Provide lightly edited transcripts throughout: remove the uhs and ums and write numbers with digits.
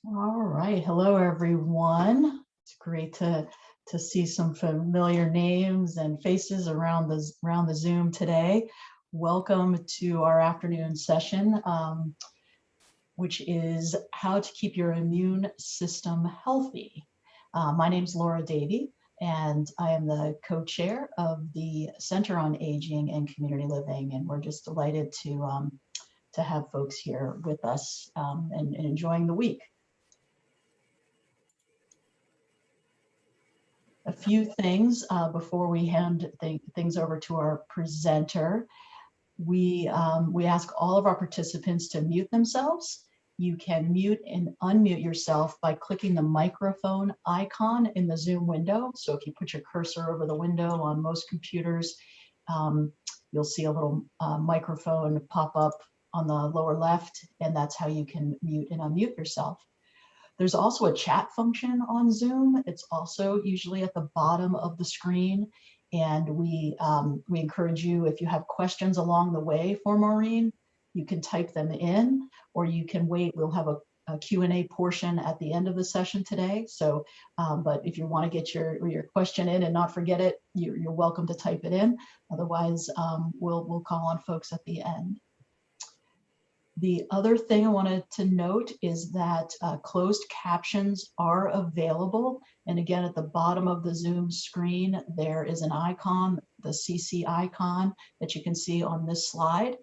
All right. Hello, everyone. It's great to see some familiar names and faces around the Zoom today. Welcome to our afternoon session, which is how to keep your immune system healthy. My name is Laura Davey, and I am the co-chair of the Center on Aging and Community Living, and we're just delighted to have folks here with us and enjoying the week. A few things before we hand things over to our presenter. We ask all of our participants to mute themselves. You can mute and unmute yourself by clicking the microphone icon in the Zoom window. So if you put your cursor over the window on most computers, you'll see a little microphone pop up on the lower left, and that's how you can mute and unmute yourself. There's also a chat function on Zoom. It's also usually at the bottom of the screen. And we encourage you, if you have questions along the way for Maureen, you can type them in, or you can wait. We'll have a Q&A portion at the end of the session today. So, but if you want to get your question in and not forget it, you're welcome to type it in. Otherwise, we'll call on folks at the end. The other thing I wanted to note is that closed captions are available. And again, at the bottom of the Zoom screen, there is an icon, the CC icon that you can see on this slide.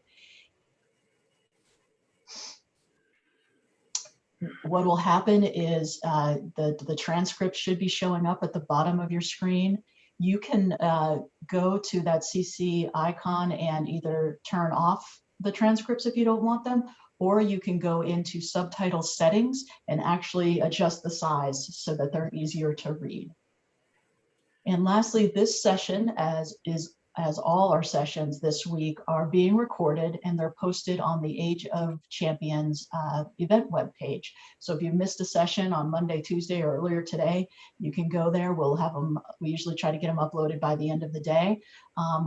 What will happen is the transcript should be showing up at the bottom of your screen. You can go to that CC icon and either turn off the transcripts if you don't want them, or you can go into subtitle settings and actually adjust the size so that they're easier to read. And lastly, this session, as all our sessions this week, are being recorded and they're posted on the Age of Champions event webpage. So if you missed a session on Monday, Tuesday, or earlier today, you can go there. We'll have them, we usually try to get them uploaded by the end of the day.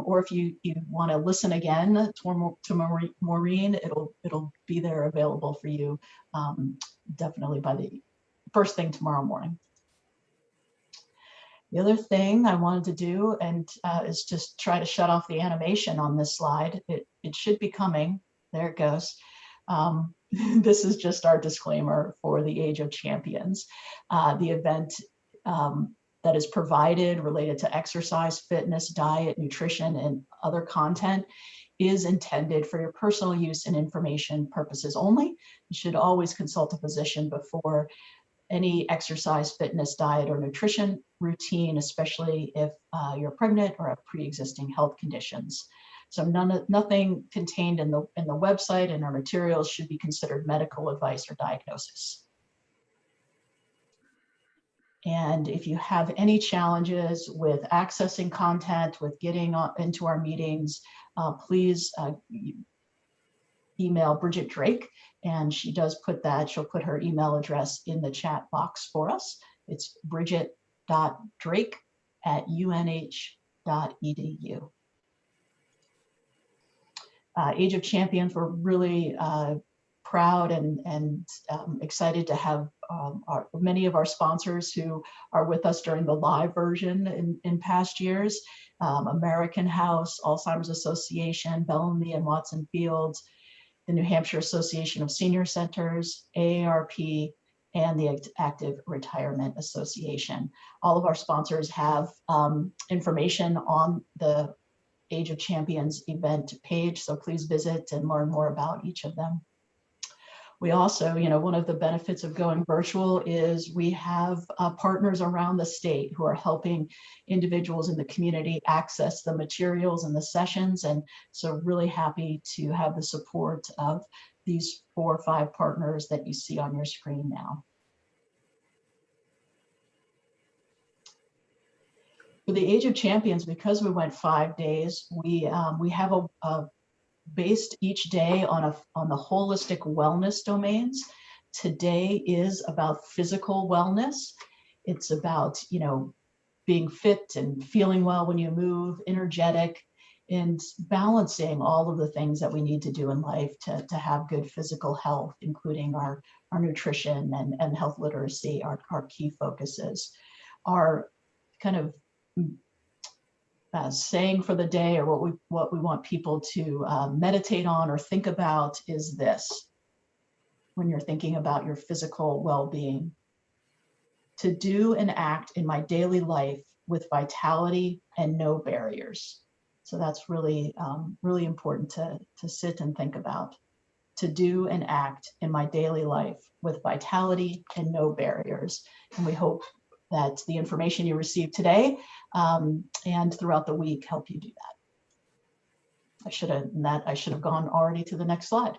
Or if you want to listen again to Maureen, it'll be there available for you definitely by the first thing tomorrow morning. The other thing I wanted to do is just try to shut off the animation on this slide. It should be coming. There it goes. This is just our disclaimer for the Age of Champions. The event that is provided related to exercise, fitness, diet, nutrition, and other content is intended for your personal use and information purposes only. You should always consult a physician before any exercise, fitness, diet, or nutrition routine, especially if you're pregnant or have pre-existing health conditions. So nothing contained in the website and our materials should be considered medical advice or diagnosis. And if you have any challenges with accessing content, with getting into our meetings, please email Bridget Drake, and she does put that, she'll put her email address in the chat box for us. It's bridget.drake@unh.edu. Age of Champions, we're really proud and excited to have many of our sponsors who are with us during the live version in past years. American House, Alzheimer's Association, Bellamy and Watson Fields, the New Hampshire Association of Senior Centers, AARP, and the Active Retirement Association. All of our sponsors have information on the Age of Champions event page, so please visit and learn more about each of them. We also, one of the benefits of going virtual is we have partners around the state who are helping individuals in the community access the materials and the sessions. And so really happy to have the support of these 4 or 5 partners that you see on your screen now. For the Age of Champions, because we went 5 days, we have based each day on the holistic wellness domains. Today is about physical wellness. It's about, being fit and feeling well when you move, energetic. in balancing all of the things that we need to do in life to have good physical health, including our nutrition and health literacy, our key focuses. Our kind of saying for the day, or what we want people to meditate on or think about, is this: when you're thinking about your physical well-being, to do and act in my daily life with vitality and no barriers. So that's really, really important to sit and think about. To do and act in my daily life with vitality and no barriers. And we hope that the information you receive today and throughout the week help you do that. I should have gone already to the next slide.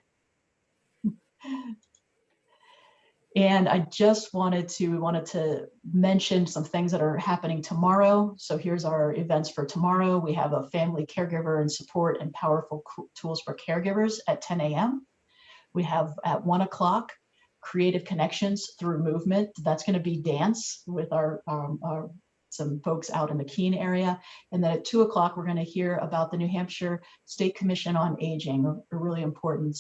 And I just wanted to mention some things that are happening tomorrow. So here's our events for tomorrow. We have a family caregiver and support and powerful tools for caregivers at 10 a.m. We have at 1 o'clock, creative connections through movement. That's going to be dance with our some folks out in the Keene area. And then at 2 o'clock, we're going to hear about the New Hampshire State Commission on Aging, a really important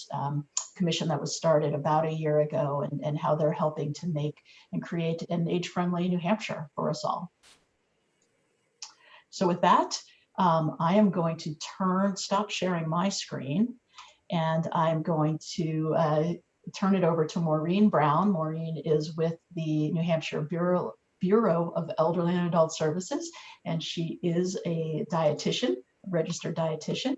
commission that was started about a year ago, and how they're helping to make and create an age-friendly New Hampshire for us all. So with that, I am going to stop sharing my screen, and I'm going to turn it over to Maureen Brown. Maureen is with the New Hampshire Bureau of Elderly and Adult Services, and she is a dietitian, registered dietitian.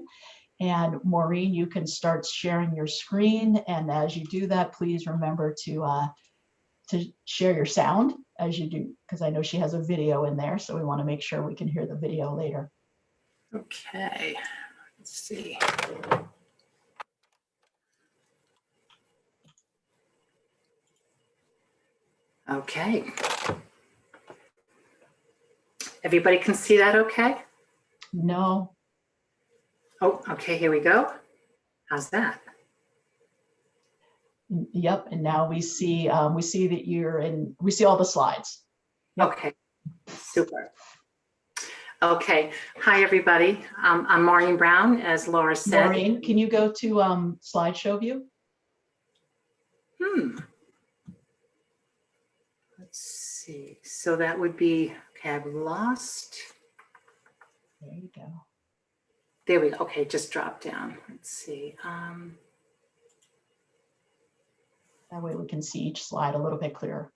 And Maureen, you can start sharing your screen, and as you do that, please remember to share your sound as you do, because I know she has a video in there, so we want to make sure we can hear the video later. Okay, let's see. Okay. Everybody can see that okay? No. Oh, okay, here we go. How's that? Yep, and now we see that you're in, we see all the slides. Yep. Okay, super. Okay, hi everybody. I'm Maureen Brown, as Laura said. Maureen, can you go to slideshow view? Let's see, so that would be, okay, I've lost. There you go. There we go, okay, just drop down. Let's see. That way we can see each slide a little bit clearer.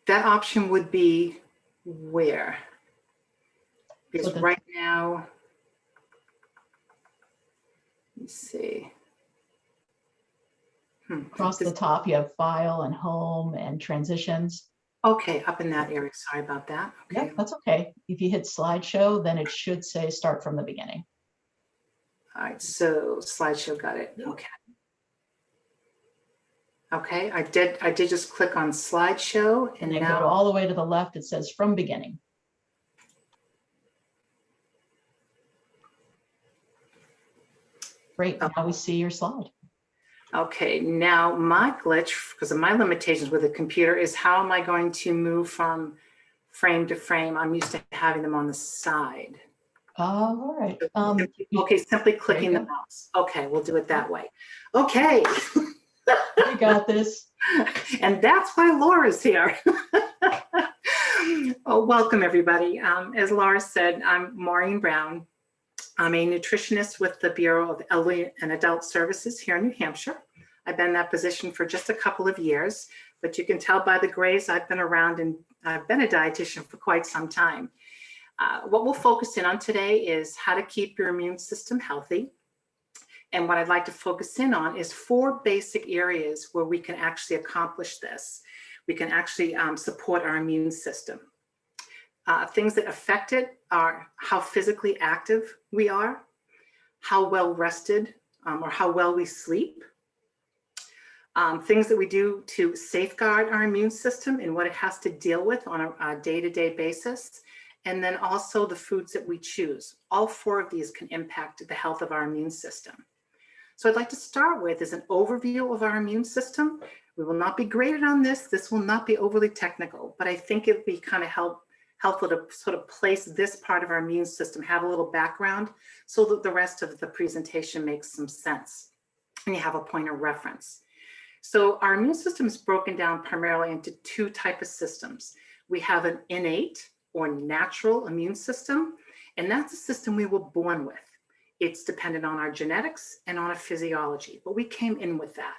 That option would be where? Because so right now, let's see. Across the top, you have file and home and transitions. Okay, up in that area. Sorry about that. Okay. Yeah, that's okay. If you hit slideshow, then it should say start from the beginning. All right, so slideshow, got it. Okay. Okay, I did just click on slideshow, and then now go all the way to the left. It says from beginning. Great. Okay. Now we see your slide. Okay, now my glitch, because of my limitations with the computer, is how am I going to move from frame to frame? I'm used to having them on the side. All right. Okay, simply clicking the mouse. Okay, we'll do it that way. Okay. You got this. And that's why Laura's here. Oh, welcome everybody. As Laura said, I'm Maureen Brown. I'm a nutritionist with the Bureau of Elderly and Adult Services here in New Hampshire. I've been in that position for just a couple of years, but you can tell by the grays I've been around, and I've been a dietitian for quite some time. What we'll focus in on today is how to keep your immune system healthy. And what I'd like to focus in on is 4 basic areas where we can actually accomplish this. We can actually support our immune system. Things that affect it are how physically active we are, how well rested or how well we sleep, things that we do to safeguard our immune system and what it has to deal with on a day-to-day basis, and then also the foods that we choose. All 4 of these can impact the health of our immune system. So I'd like to start with is an overview of our immune system. We will not be graded on this. This will not be overly technical, but I think it'll be kind of help helpful to sort of place this part of our immune system, have a little background so that the rest of the presentation makes some sense and you have a point of reference. So our immune system is broken down primarily into two types of systems. We have an innate or natural immune system, and that's a system we were born with. It's dependent on our genetics and on our physiology, but we came in with that.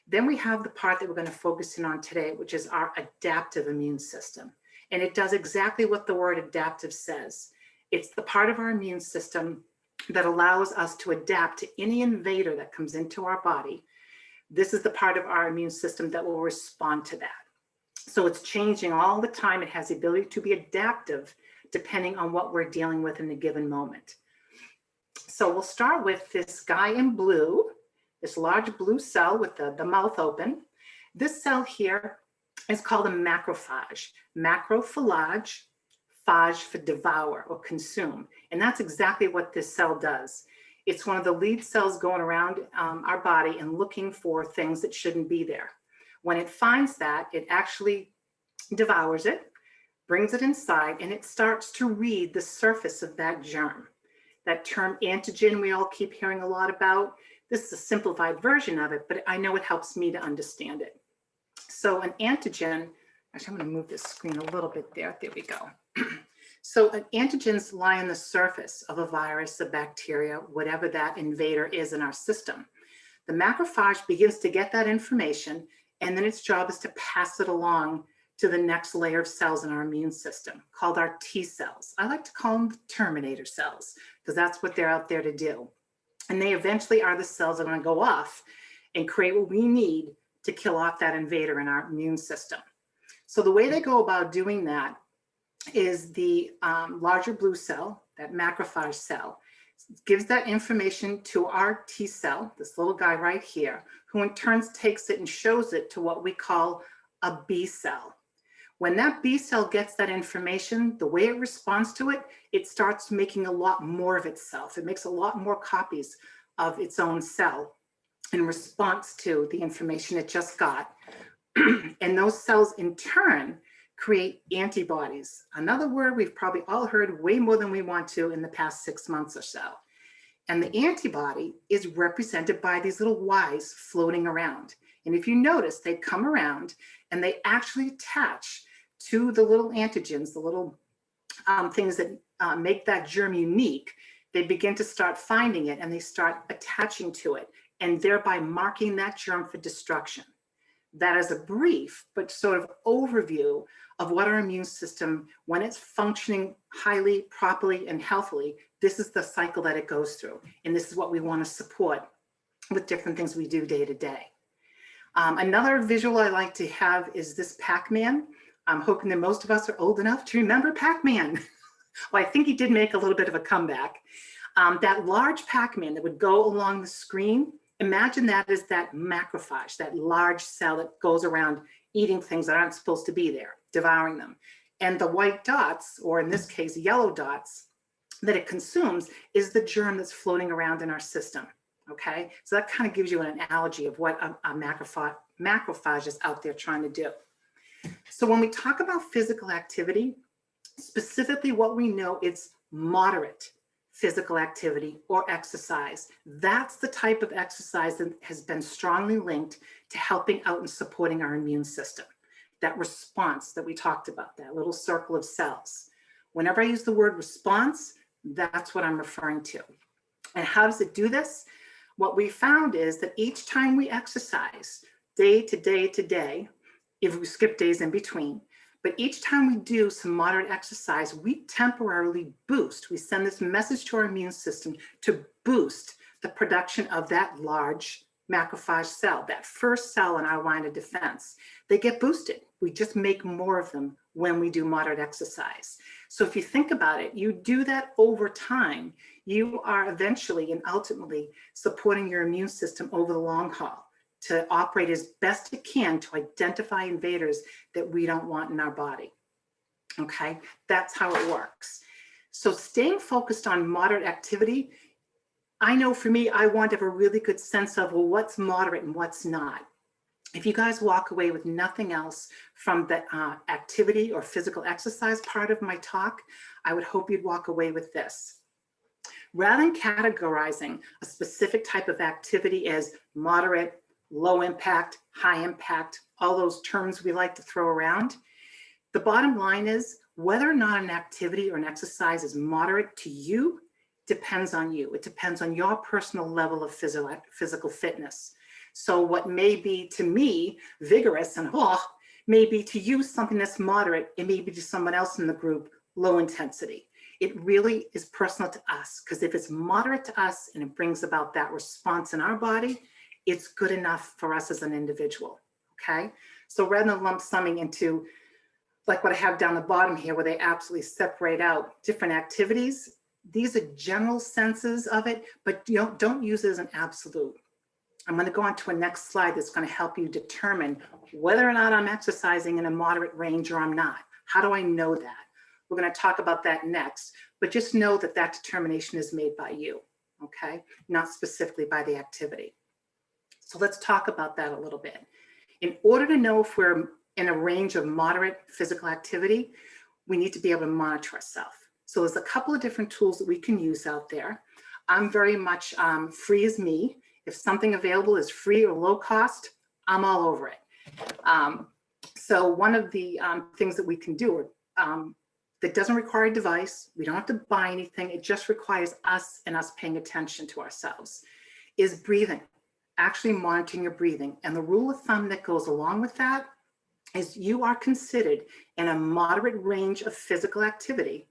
Then we have the part that we're going to focus in on today, which is our adaptive immune system. And it does exactly what the word adaptive says. It's the part of our immune system that allows us to adapt to any invader that comes into our body. This is the part of our immune system that will respond to that. So it's changing all the time. It has the ability to be adaptive depending on what we're dealing with in a given moment. So we'll start with this guy in blue, this large blue cell with the mouth open. This cell here is called a macrophage. Macrophage, phage for devour or consume. And that's exactly what this cell does. It's one of the lead cells going around our body and looking for things that shouldn't be there. When it finds that, it actually devours it, brings it inside, and it starts to read the surface of that germ. That term antigen we all keep hearing a lot about. This is a simplified version of it, but I know it helps me to understand it. So an antigen, actually I'm going to move this screen a little bit there. There we go. So antigens lie on the surface of a virus, a bacteria, whatever that invader is in our system. The macrophage begins to get that information, and then its job is to pass it along to the next layer of cells in our immune system, called our T cells. I like to call them the terminator cells, because that's what they're out there to do. And they eventually are the cells that are going to go off and create what we need to kill off that invader in our immune system. So the way they go about doing that is the larger blue cell, that macrophage cell, gives that information to our T cell, this little guy right here, who in turn takes it and shows it to what we call a B cell. When that B cell gets that information, the way it responds to it, it starts making a lot more of itself. It makes a lot more copies of its own cell in response to the information it just got. And those cells in turn create antibodies. Another word we've probably all heard way more than we want to in the past 6 months or so. And the antibody is represented by these little Ys floating around. And if you notice, they come around and they actually attach to the little antigens, the little things that make that germ unique. They begin to start finding it and they start attaching to it and thereby marking that germ for destruction. That is a brief but sort of overview of what our immune system, when it's functioning highly, properly, and healthily, this is the cycle that it goes through. And this is what we want to support with different things we do day to day. Another visual I like to have is this Pac-Man. I'm hoping that most of us are old enough to remember Pac-Man. Well, I think he did make a little bit of a comeback. That large Pac-Man that would go along the screen, imagine that as that macrophage, that large cell that goes around eating things that aren't supposed to be there, devouring them. And the white dots, or in this case, yellow dots, that it consumes is the germ that's floating around in our system, okay? So that kind of gives you an analogy of what a macrophage is out there trying to do. So when we talk about physical activity, specifically what we know, it's moderate physical activity or exercise. That's the type of exercise that has been strongly linked to helping out and supporting our immune system. That response that we talked about, that little circle of cells. Whenever I use the word response, that's what I'm referring to. And how does it do this? What we found is that each time we exercise, day to day to day, if we skip days in between, but each time we do some moderate exercise, we temporarily boost. We send this message to our immune system to boost the production of that large macrophage cell, that first cell in our line of defense. They get boosted. We just make more of them when we do moderate exercise. So if you think about it, you do that over time, you are eventually and ultimately supporting your immune system over the long haul to operate as best it can to identify invaders that we don't want in our body. Okay, that's how it works. So staying focused on moderate activity, I know for me, I want to have a really good sense of, well, what's moderate and what's not. If you guys walk away with nothing else from the activity or physical exercise part of my talk, I would hope you'd walk away with this. Rather than categorizing a specific type of activity as moderate, low impact, high impact, all those terms we like to throw around, the bottom line is whether or not an activity or an exercise is moderate to you depends on you. It depends on your personal level of physical fitness. So what may be to me vigorous and may be to you something that's moderate. It may be to someone else in the group low intensity. It really is personal to us, because if it's moderate to us and it brings about that response in our body, it's good enough for us as an individual, okay? So rather than lump summing into like what I have down the bottom here, where they absolutely separate out different activities, these are general senses of it, but don't use it as an absolute. I'm going to go on to a next slide that's going to help you determine whether or not I'm exercising in a moderate range or I'm not. How do I know that? We're going to talk about that next, but just know that that determination is made by you, okay? Not specifically by the activity. So let's talk about that a little bit. In order to know if we're in a range of moderate physical activity, we need to be able to monitor ourselves. So there's a couple of different tools that we can use out there. I'm very much free as me. If something available is free or low cost, I'm all over it. So one of the things that we can do that doesn't require a device, we don't have to buy anything, it just requires us and us paying attention to ourselves, is breathing, actually monitoring your breathing. And the rule of thumb that goes along with that is you are considered in a moderate range of physical activity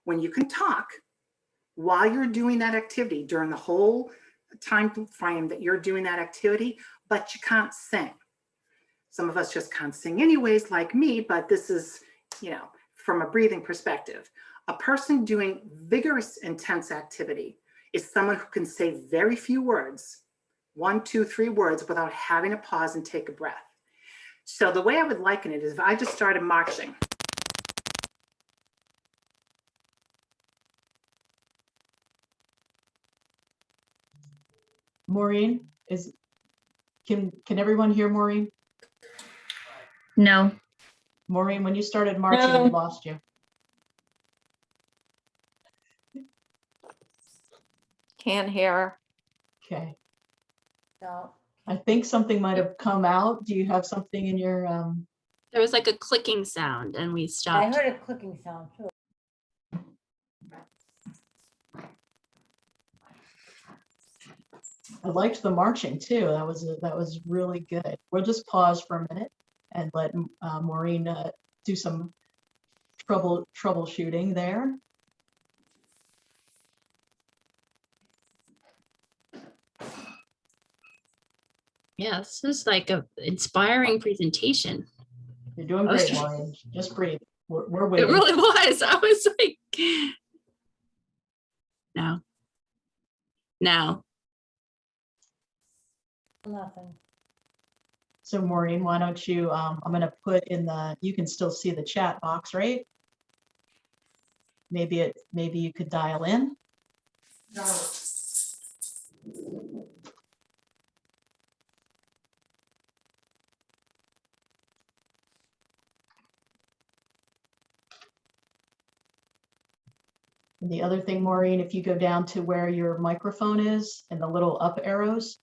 when you can talk while you're doing that activity during the whole time frame that you're doing that activity, but you can't sing. Some of us just can't sing anyways, like me, but this is, from a breathing perspective. A person doing vigorous, intense activity is someone who can say very few words, 1, 2, 3 words, without having to pause and take a breath. So the way I would liken it is if I just started marching. Maureen, can everyone hear Maureen? No. Maureen, when you started marching, No. we lost you. Can't hear. Okay. No. I think something might have come out. Do you have something in your, There was like a clicking sound and we I stopped. heard a clicking sound too. I liked the marching too. That was really good. We'll just pause for a minute and let Maureen do some troubleshooting there. Yeah, this is like a inspiring presentation. You're doing I was great, trying- Maureen. Just breathe. We're It waiting. really was. I was like, no. No. Nothing. So Maureen, why don't you, I'm going to put in you can still see the chat box, right? Maybe you could dial in. No. And the other thing, Maureen, if you go down to where your microphone is and the little up arrows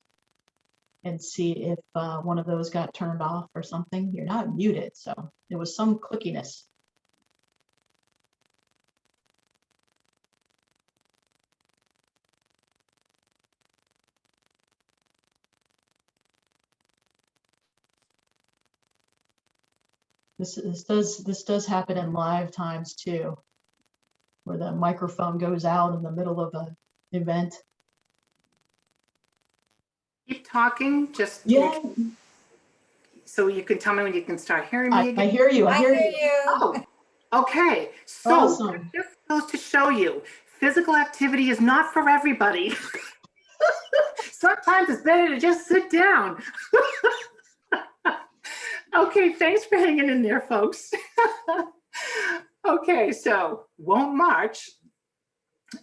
and see if one of those got turned off or something, you're not muted. So there was some clickiness. This does happen in live times too, where the microphone goes out in the middle of an event. Keep talking, just Yeah, so you can tell me when you can start hearing me I again. hear you. I hear you. you. Oh, okay. So Awesome. this goes to show you, physical activity is not for everybody. Sometimes it's better to just sit down. Okay, thanks for hanging in there, folks. Okay, so won't march.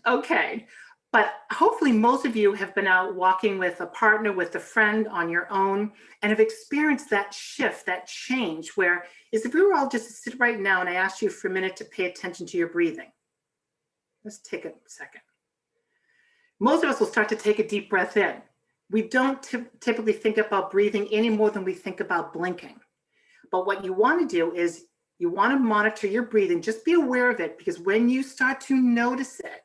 Okay, But hopefully most of you have been out walking with a partner, with a friend, on your own, and have experienced that shift, that change, where is if we were all just to sit right now and I asked you for a minute to pay attention to your breathing. Let's take a second. Most of us will start to take a deep breath in. We don't typically think about breathing any more than we think about blinking. But what you want to do is you want to monitor your breathing. Just be aware of it, because when you start to notice it,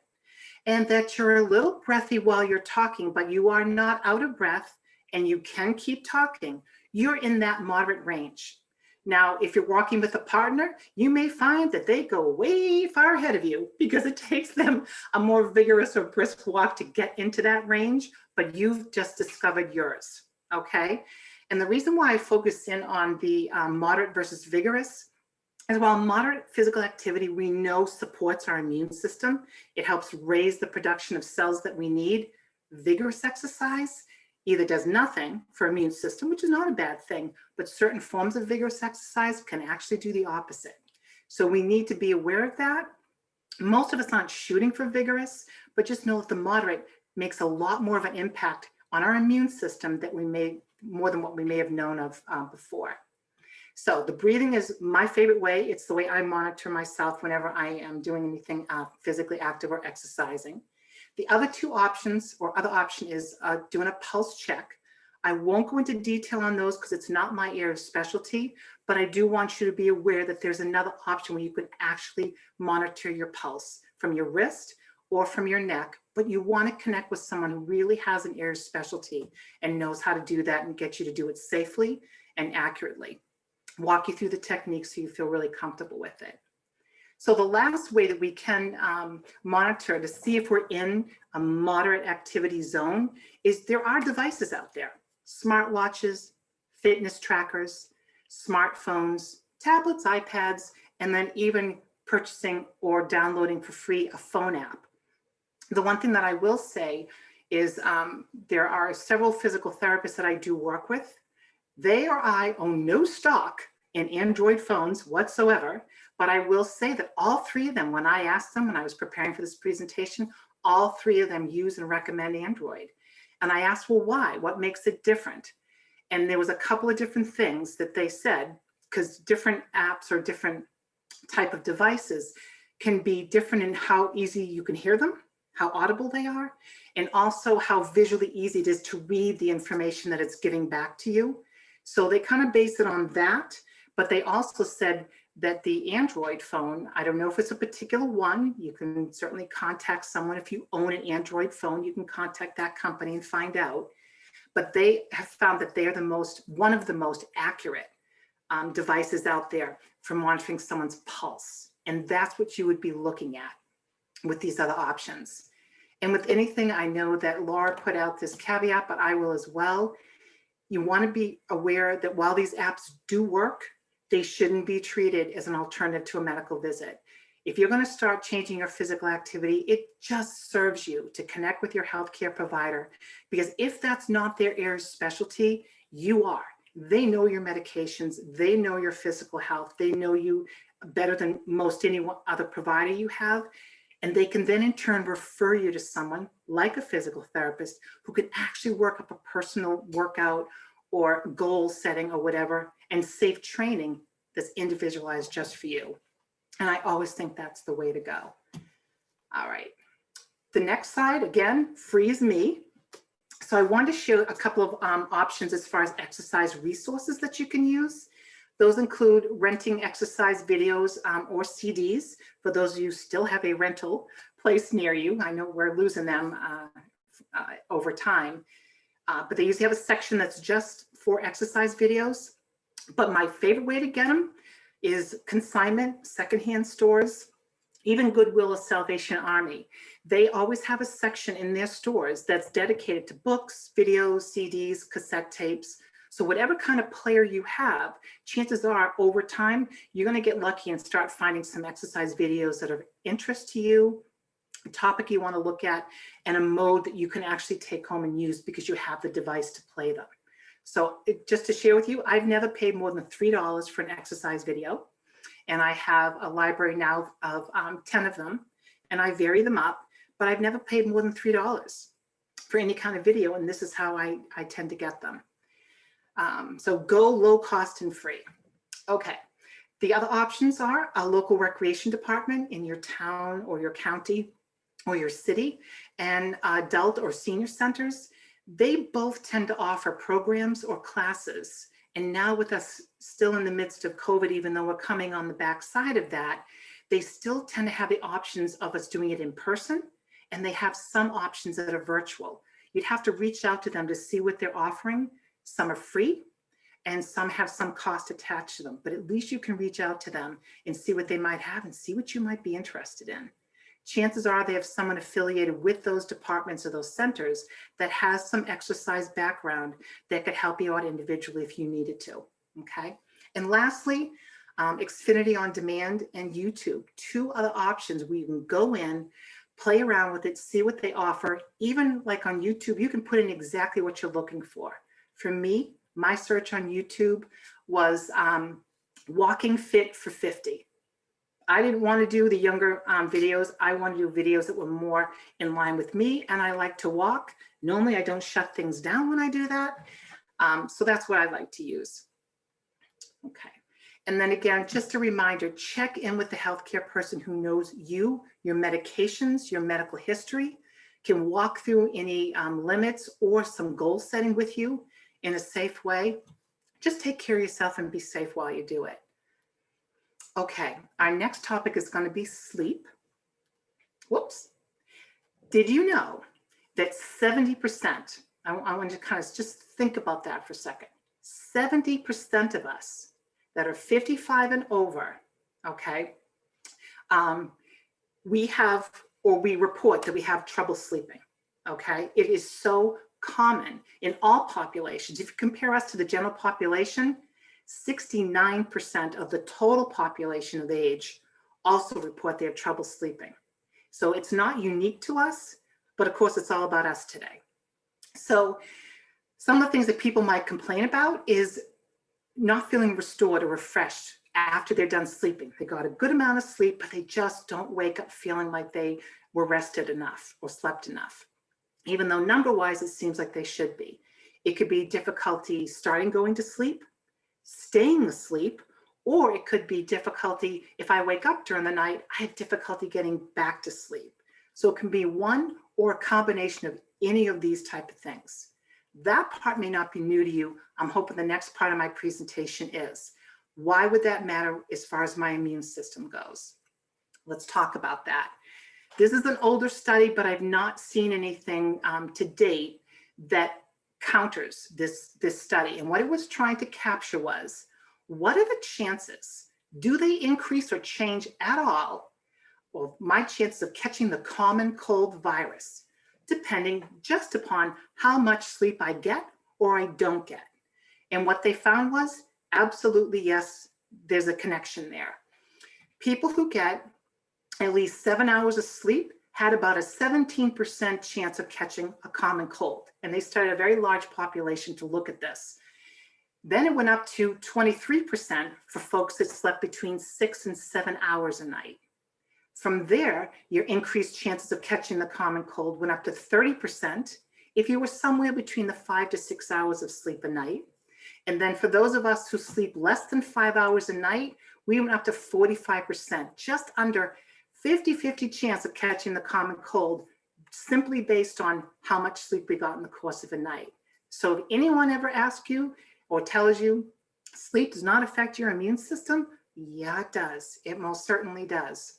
and that you're a little breathy while you're talking, but you are not out of breath and you can keep talking, you're in that moderate range. Now, if you're walking with a partner, you may find that they go way far ahead of you because it takes them a more vigorous or brisk walk to get into that range, but you've just discovered yours, okay? And the reason why I focus in on the moderate versus vigorous is while moderate physical activity we know supports our immune system, it helps raise the production of cells that we need. Vigorous exercise either does nothing for immune system, which is not a bad thing, but certain forms of vigorous exercise can actually do the opposite. So we need to be aware of that. Most of us aren't shooting for vigorous, but just know that the moderate makes a lot more of an impact on our immune system that we may, more than what we may have known of before. So the breathing is my favorite way. It's the way I monitor myself whenever I am doing anything physically active or exercising. The other two options, or other option, is doing a pulse check. I won't go into detail on those because it's not my area of specialty, but I do want you to be aware that there's another option where you can actually monitor your pulse from your wrist or from your neck, but you want to connect with someone who really has an area of specialty and knows how to do that and get you to do it safely and accurately. Walk you through the technique so you feel really comfortable with it. So the last way that we can monitor to see if we're in a moderate activity zone is there are devices out there, smartwatches, fitness trackers, smartphones, tablets, iPads, and then even purchasing or downloading for free a phone app. The one thing that I will say is there are several physical therapists that I do work with. They or I own no stock in Android phones whatsoever, but I will say that all three of them, when I asked them when I was preparing for this presentation, all three of them use and recommend Android. And I asked, well, why? What makes it different? And there was a couple of different things that they said, because different apps or different type of devices can be different in how easy you can hear them, how audible they are, and also how visually easy it is to read the information that it's giving back to you. So they kind of base it on that, but they also said that the Android phone, I don't know if it's a particular one, you can certainly contact someone. If you own an Android phone, you can contact that company and find out. But they have found that they are one of the most accurate devices out there for monitoring someone's pulse. And that's what you would be looking at with these other options. And with anything, I know that Laura put out this caveat, but I will as well. You want to be aware that while these apps do work, they shouldn't be treated as an alternative to a medical visit. If you're going to start changing your physical activity, it just serves you to connect with your healthcare provider, because if that's not their area of specialty, you are. They know your medications, they know your physical health, they know you better than most any other provider you have, and they can then in turn refer you to someone like a physical therapist who can actually work up a personal workout or goal setting or whatever, and safe training that's individualized just for you. And I always think that's the way to go. All right. The next slide, again, free as me. So I wanted to show a couple of options as far as exercise resources that you can use. Those include renting exercise videos or CDs for those of you who still have a rental place near you. I know we're losing them over time, but they usually have a section that's just for exercise videos. But my favorite way to get them is consignment, secondhand stores, even Goodwill or Salvation Army. They always have a section in their stores that's dedicated to books, videos, CDs, cassette tapes. So whatever kind of player you have, chances are over time, you're going to get lucky and start finding some exercise videos that are of interest to you, a topic you want to look at, and a mode that you can actually take home and use because you have the device to play them. So just to share with you, I've never paid more than $3 for an exercise video. And I have a library now of 10 of them, and I vary them up. but I've never paid more than $3 for any kind of video, and this is how I tend to get them. So go low cost and free. Okay. The other options are a local recreation department in your town or your county or your city, and adult or senior centers. They both tend to offer programs or classes. And now with us still in the midst of COVID, even though we're coming on the backside of that, they still tend to have the options of us doing it in person, and they have some options that are virtual. You'd have to reach out to them to see what they're offering. Some are free, and some have some cost attached to them, but at least you can reach out to them and see what they might have and see what you might be interested in. Chances are they have someone affiliated with those departments or those centers that has some exercise background that could help you out individually if you needed to, okay? And lastly, Xfinity On Demand and YouTube, two other options where you can go in, play around with it, see what they offer. Even like on YouTube, you can put in exactly what you're looking for. For me, my search on YouTube was walking fit for 50. I didn't want to do the younger videos. I wanted to do videos that were more in line with me, and I like to walk. Normally, I don't shut things down when I do that. So that's what I like to use. Okay. And then again, just a reminder, check in with the healthcare person who knows you, your medications, your medical history, can walk through any limits or some goal setting with you in a safe way. Just take care of yourself and be safe while you do it. Okay, our next topic is going to be sleep. Whoops. Did you know that 70%, I want you to kind of just think about that for a second. 70% of us that are 55 and over, okay, we have, or we report that we have trouble sleeping, okay? It is so common in all populations. If you compare us to the general population, 69% of the total population of age also report they have trouble sleeping. So it's not unique to us, but of course it's all about us today. So some of the things that people might complain about is not feeling restored or refreshed after they're done sleeping. They got a good amount of sleep, but they just don't wake up feeling like they were rested enough or slept enough, even though number-wise it seems like they should be. It could be difficulty starting going to sleep, staying asleep, or it could be difficulty if I wake up during the night, I have difficulty getting back to sleep. So it can be one or a combination of any of these type of things. That part may not be new to you. I'm hoping the next part of my presentation is. Why would that matter as far as my immune system goes? Let's talk about that. This is an older study, but I've not seen anything to date that counters this study. And what it was trying to capture was, what are the chances? Do they increase or change at all? Well, my chances of catching the common cold virus, depending just upon how much sleep I get or I don't get. And what they found was, absolutely yes, there's a connection there. People who get at least 7 hours of sleep had about a 17% chance of catching a common cold. And they started a very large population to look at this. Then it went up to 23% for folks that slept between 6 and 7 hours a night. From there, your increased chances of catching the common cold went up to 30% if you were somewhere between the 5 to 6 hours of sleep a night. And then for those of us who sleep less than 5 hours a night, we went up to 45%, just under 50-50 chance of catching the common cold, simply based on how much sleep we got in the course of a night. So if anyone ever asks you or tells you sleep does not affect your immune system, yeah, it does. It most certainly does.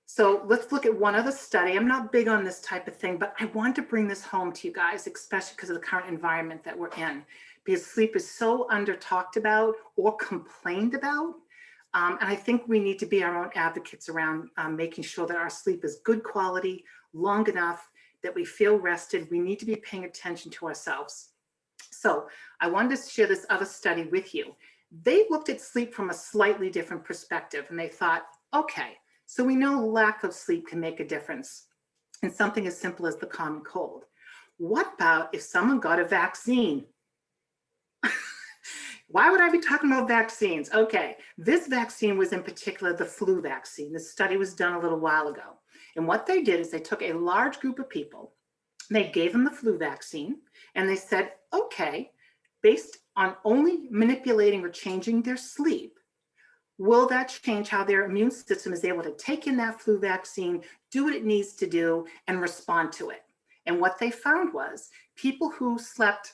So let's look at one other study. I'm not big on this type of thing, but I want to bring this home to you guys, especially because of the current environment that we're in, because sleep is so under talked about or complained about. And I think we need to be our own advocates around making sure that our sleep is good quality, long enough that we feel rested. We need to be paying attention to ourselves. So I wanted to share this other study with you. They looked at sleep from a slightly different perspective, and they thought, okay, so we know lack of sleep can make a difference in something as simple as the common cold. What about if someone got a vaccine? Why would I be talking about vaccines? Okay, this vaccine was in particular the flu vaccine. This study was done a little while ago. And what they did is they took a large group of people, they gave them the flu vaccine, and they said, okay, based on only manipulating or changing their sleep, will that change how their immune system is able to take in that flu vaccine, do what it needs to do, and respond to it? And what they found was people who slept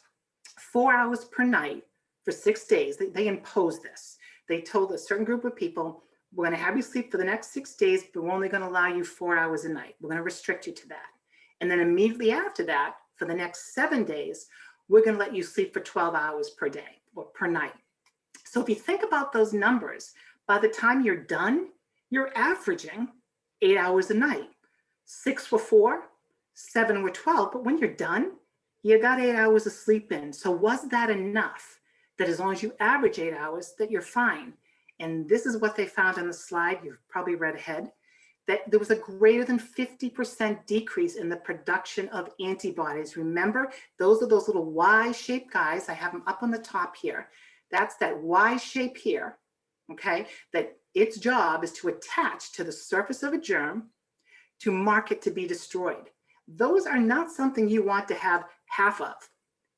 4 hours per night for 6 days, they imposed this. They told a certain group of people, we're going to have you sleep for the next 6 days, but we're only going to allow you 4 hours a night. We're going to restrict you to that. And then immediately after that, for the next 7 days, we're going to let you sleep for 12 hours per day or per night. So if you think about those numbers, by the time you're done, you're averaging 8 hours a night. 6 were 4, 7 were 12, but when you're done, you got 8 hours of sleep in. So was that enough that as long as you average 8 hours, that you're fine? And this is what they found on the slide. You've probably read ahead, that there was a greater than 50% decrease in the production of antibodies. Remember, those are those little Y-shaped guys. I have them up on the top here. That's that Y shape here, okay? That its job is to attach to the surface of a germ to mark it to be destroyed. Those are not something you want to have half of.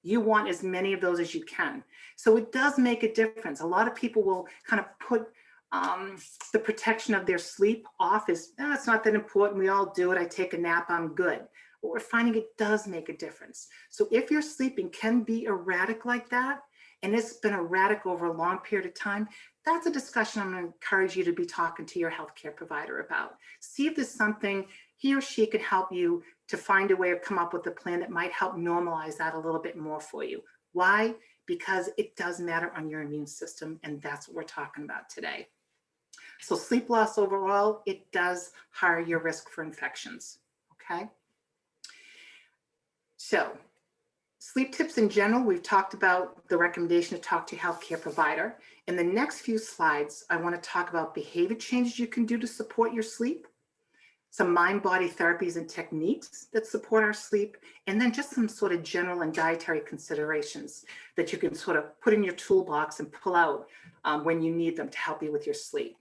You want as many of those as you can. So it does make a difference. A lot of people will kind of put the protection of their sleep off as, oh, it's not that important. We all do it. I take a nap, I'm good. But we're finding it does make a difference. So if your sleeping can be erratic like that, and it's been erratic over a long period of time, that's a discussion I'm going to encourage you to be talking to your healthcare provider about. See if there's something he or she can help you to find a way or come up with a plan that might help normalize that a little bit more for you. Why? Because it does matter on your immune system, and that's what we're talking about today. So sleep loss overall, it does higher your risk for infections, okay? So sleep tips in general, we've talked about the recommendation to talk to your healthcare provider. In the next few slides, I want to talk about behavior changes you can do to support your sleep, some mind-body therapies and techniques that support our sleep, and then just some sort of general and dietary considerations that you can sort of put in your toolbox and pull out when you need them to help you with your sleep.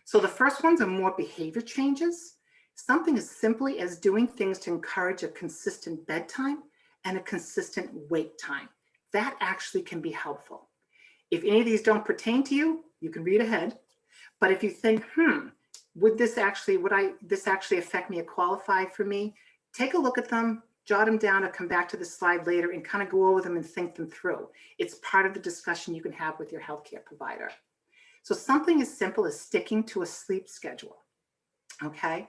So the first ones are more behavior changes, something as simply as doing things to encourage a consistent bedtime and a consistent wake time. That actually can be helpful. If any of these don't pertain to you, you can read ahead. But if you think, would this actually affect me or qualify for me? Take a look at them, jot them down, or come back to the slide later and kind of go over them and think them through. It's part of the discussion you can have with your healthcare provider. So something as simple as sticking to a sleep schedule, okay?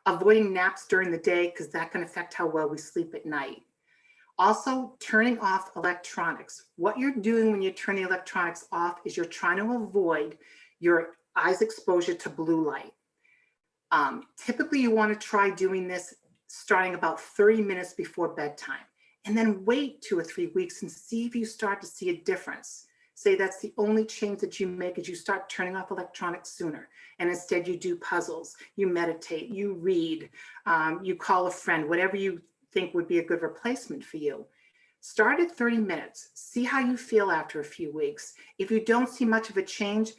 Avoiding naps during the day because that can affect how well we sleep at night. Also, turning off electronics. What you're doing when you turn the electronics off is you're trying to avoid your eyes exposure to blue light. Typically, you want to try doing this starting about 30 minutes before bedtime, and then wait 2 or 3 weeks and see if you start to see a difference. Say that's the only change that you make is you start turning off electronics sooner, and instead you do puzzles, you meditate, you read, you call a friend, whatever you think would be a good replacement for you. Start at 30 minutes, see how you feel after a few weeks. If you don't see much of a change,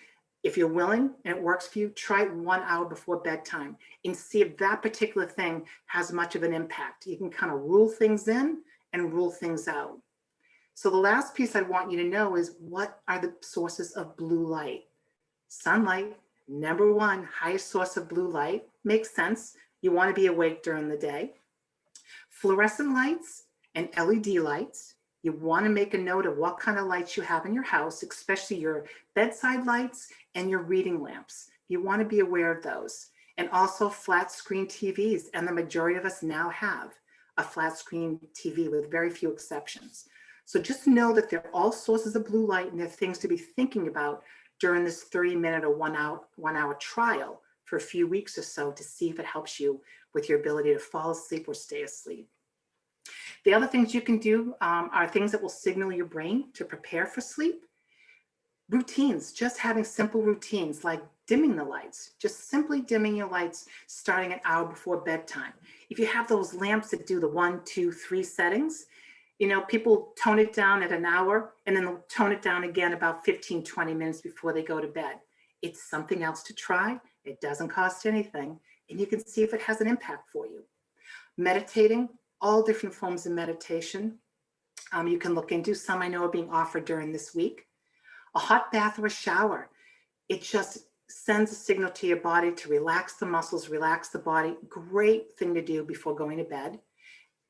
if you're willing and it works for you, try it 1 hour before bedtime and see if that particular thing has much of an impact. You can kind of rule things in and rule things out. So the last piece I want you to know is, what are the sources of blue light? Sunlight, number one, highest source of blue light. Makes sense. You want to be awake during the day. Fluorescent lights and LED lights. You want to make a note of what kind of lights you have in your house, especially your bedside lights and your reading lamps. You want to be aware of those. And also flat screen TVs. And the majority of us now have a flat screen TV with very few exceptions. So just know that they're all sources of blue light, and they're things to be thinking about during this 30-minute or 1 hour trial for a few weeks or so to see if it helps you with your ability to fall asleep or stay asleep. The other things you can do are things that will signal your brain to prepare for sleep. Routines, just having simple routines like dimming the lights, just simply dimming your lights starting an hour before bedtime. If you have those lamps that do the 1, 2, 3 settings, you know, people tone it down at an hour and then they'll tone it down again about 15, 20 minutes before they go to bed. It's something else to try. It doesn't cost anything. and you can see if it has an impact for you. Meditating, all different forms of meditation. You can look into some I know are being offered during this week. A hot bath or a shower. It just sends a signal to your body to relax the muscles, relax the body. Great thing to do before going to bed.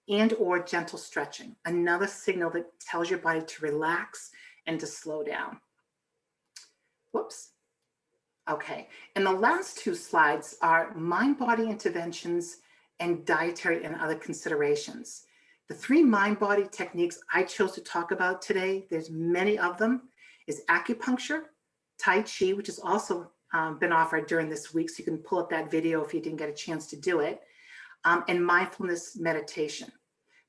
And or gentle stretching, another signal that tells your body to relax and to slow down. Whoops. Okay, and the last two slides are mind-body interventions and dietary and other considerations. The three mind-body techniques I chose to talk about today, there's many of them, is acupuncture, Tai Chi, which has also been offered during this week, so you can pull up that video if you didn't get a chance to do it, and mindfulness meditation.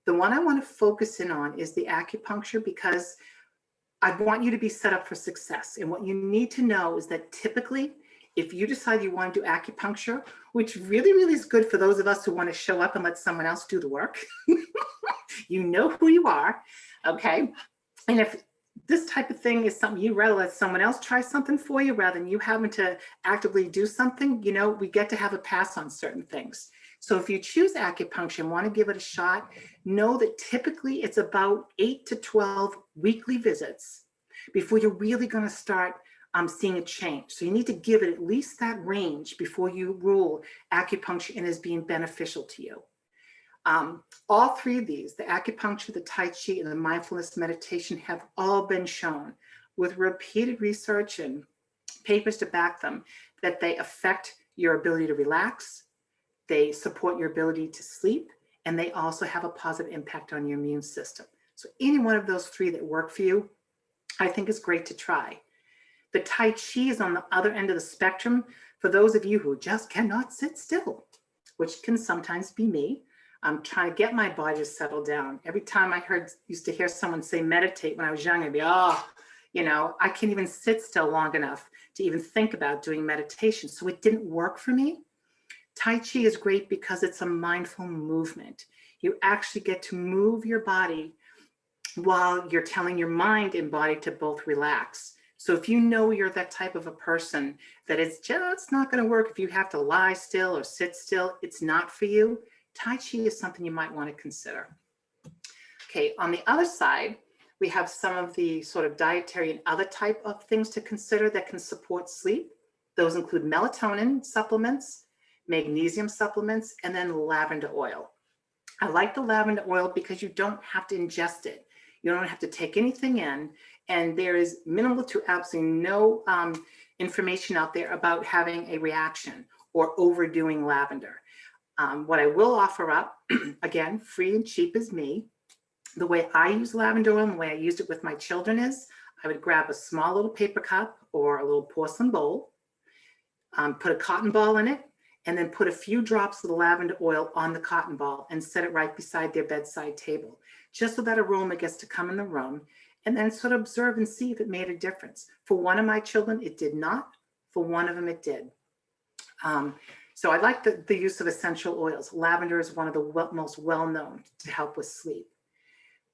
The one I want to focus in on is the acupuncture, because I want you to be set up for success. And what you need to know is that typically, if you decide you want to do acupuncture, which really, really is good for those of us who want to show up and let someone else do the work, you know who you are, okay? And if this type of thing is something you rather let someone else try something for you rather than you having to actively do something, you know, we get to have a pass on certain things. So if you choose acupuncture and want to give it a shot, know that typically it's about 8 to 12 weekly visits before you're really going to start seeing a change. So you need to give it at least that range before you rule acupuncture in as being beneficial to you. All three of these, the acupuncture, the Tai Chi, and the mindfulness meditation, have all been shown with repeated research and papers to back them that they affect your ability to relax, they support your ability to sleep, and they also have a positive impact on your immune system. So any one of those three that work for you, I think is great to try. The Tai Chi is on the other end of the spectrum for those of you who just cannot sit still, which can sometimes be me. I'm trying to get my body to settle down. Every time I used to hear someone say meditate when I was young, I'd be, oh, you know, I can't even sit still long enough to even think about doing meditation. So it didn't work for me. Tai Chi is great because it's a mindful movement. You actually get to move your body while you're telling your mind and body to both relax. So if you know you're that type of a person that it's just not going to work if you have to lie still or sit still, it's not for you, Tai Chi is something you might want to consider. Okay, on the other side, we have some of the sort of dietary and other type of things to consider that can support sleep. Those include melatonin supplements, magnesium supplements, and then lavender oil. I like the lavender oil because you don't have to ingest it. You don't have to take anything in, and there is minimal to absolutely no information out there about having a reaction or overdoing lavender. What I will offer up, again, free and cheap as me, the way I use lavender oil and the way I used it with my children is I would grab a small little paper cup or a little porcelain bowl, put a cotton ball in it, and then put a few drops of the lavender oil on the cotton ball and set it right beside their bedside table, just so that aroma gets to come in the room, and then sort of observe and see if it made a difference. For one of my children, it did not. For one of them, it did. So I like the use of essential oils. Lavender is one of the most well-known to help with sleep.